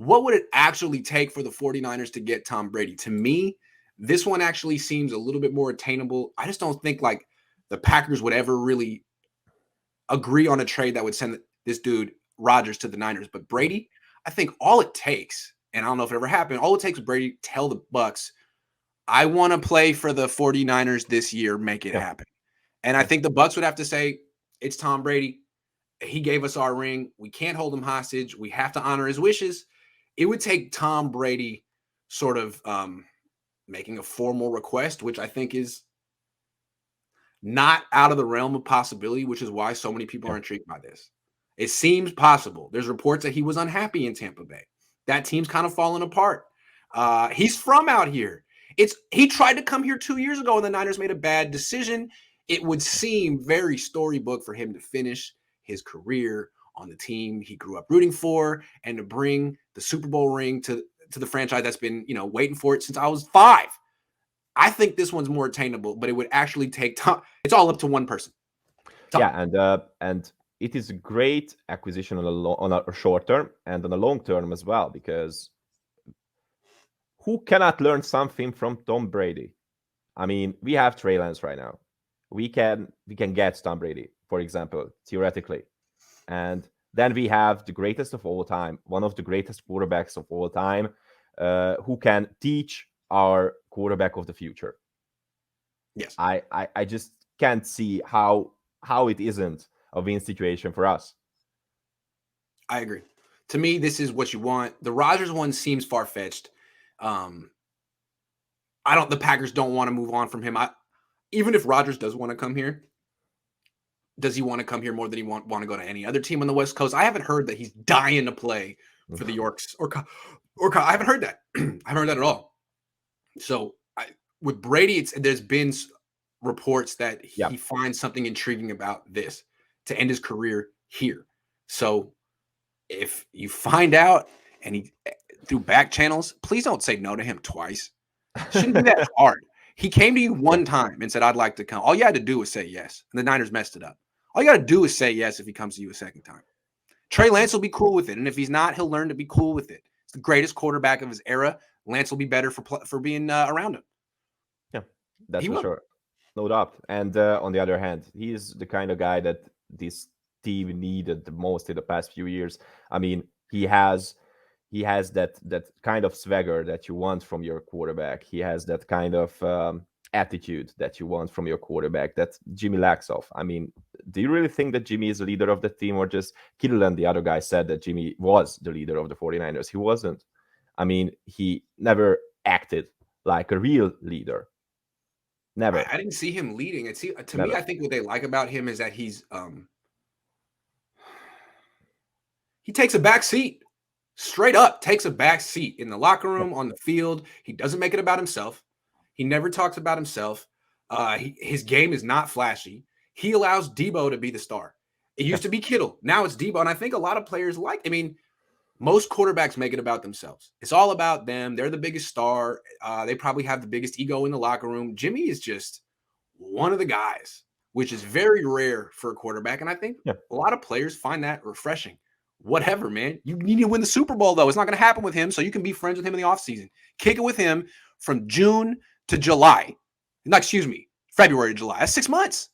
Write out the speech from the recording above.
what would it actually take for the 49ers to get Tom Brady? To me, this one actually seems a little bit more attainable. I just don't think like the Packers would ever really agree on a trade that would send this dude Rodgers to the Niners. But Brady, I think all it takes, and I don't know if it ever happened, all it takes is Brady tell the Bucks, I want to play for the 49ers this year, make it happen. And I think the Bucks would have to say, it's Tom Brady. He gave us our ring. We can't hold him hostage. We have to honor his wishes. It would take Tom Brady sort of making a formal request, which I think is not out of the realm of possibility, which is why so many people are intrigued by this. It seems possible. There's reports that he was unhappy in Tampa Bay. That team's kind of falling apart. He's from out here. He tried to come here 2 years ago, and the Niners made a bad decision. It would seem very storybook for him to finish his career on the team he grew up rooting for and to bring the Super Bowl ring to the franchise that's been, waiting for it since I was 5. I think this one's more attainable, but it would actually take time. It's all up to one person. And it is a great acquisition on a short term and on a long term as well, because who cannot learn something from Tom Brady? I mean, we have Trey Lance right now. We can get Tom Brady, for example, theoretically. And then we have the greatest of all time, one of the greatest quarterbacks of all time, who can teach our quarterback of the future. Yes. I just can't see how it isn't a win situation for us. I agree. To me, this is what you want. The Rodgers one seems far-fetched. The Packers don't want to move on from him. Even if Rodgers does want to come here, does he want to come here more than he want to go to any other team on the West Coast? I haven't heard that he's dying to play for the Yorks or I haven't heard that. I haven't heard that at all. So with Brady, there's been reports that he finds something intriguing about this to end his career here. So if you find out and he through back channels, please don't say no to him twice. It shouldn't be that hard. He came to you one time and said, I'd like to come. All you had to do was say yes. And the Niners messed it up. All you got to do is say yes if he comes to you a second time. Trey Lance will be cool with it. And if he's not, he'll learn to be cool with it. It's the greatest quarterback of his era. Lance will be better for being around him. Yeah, that's for sure. No doubt. And on the other hand, he's the kind of guy that this team needed the most in the past few years. I mean, he has that kind of swagger that you want from your quarterback. He has that kind of attitude that you want from your quarterback that Jimmy lacks of. I mean, do you really think that Jimmy is the leader of the team, or just Kittle and the other guy said that Jimmy was the leader of the 49ers? He wasn't. I mean, he never acted like a real leader. Never. I didn't see him leading. To me, I think what they like about him is that he takes a back seat. Straight up takes a back seat in the locker room, on the field. He doesn't make it about himself. He never talks about himself. His game is not flashy. He allows Debo to be the star. It used to be Kittle. Now it's Debo. And I think a lot of players most quarterbacks make it about themselves. It's all about them. They're the biggest star. They probably have the biggest ego in the locker room. Jimmy is just one of the guys, which is very rare for a quarterback. And I think a lot of players find that refreshing. Whatever, man. You need to win the Super Bowl, though. It's not going to happen with him, so you can be friends with him in the offseason. Kick it with him from June to July. February to July. That's 6 months.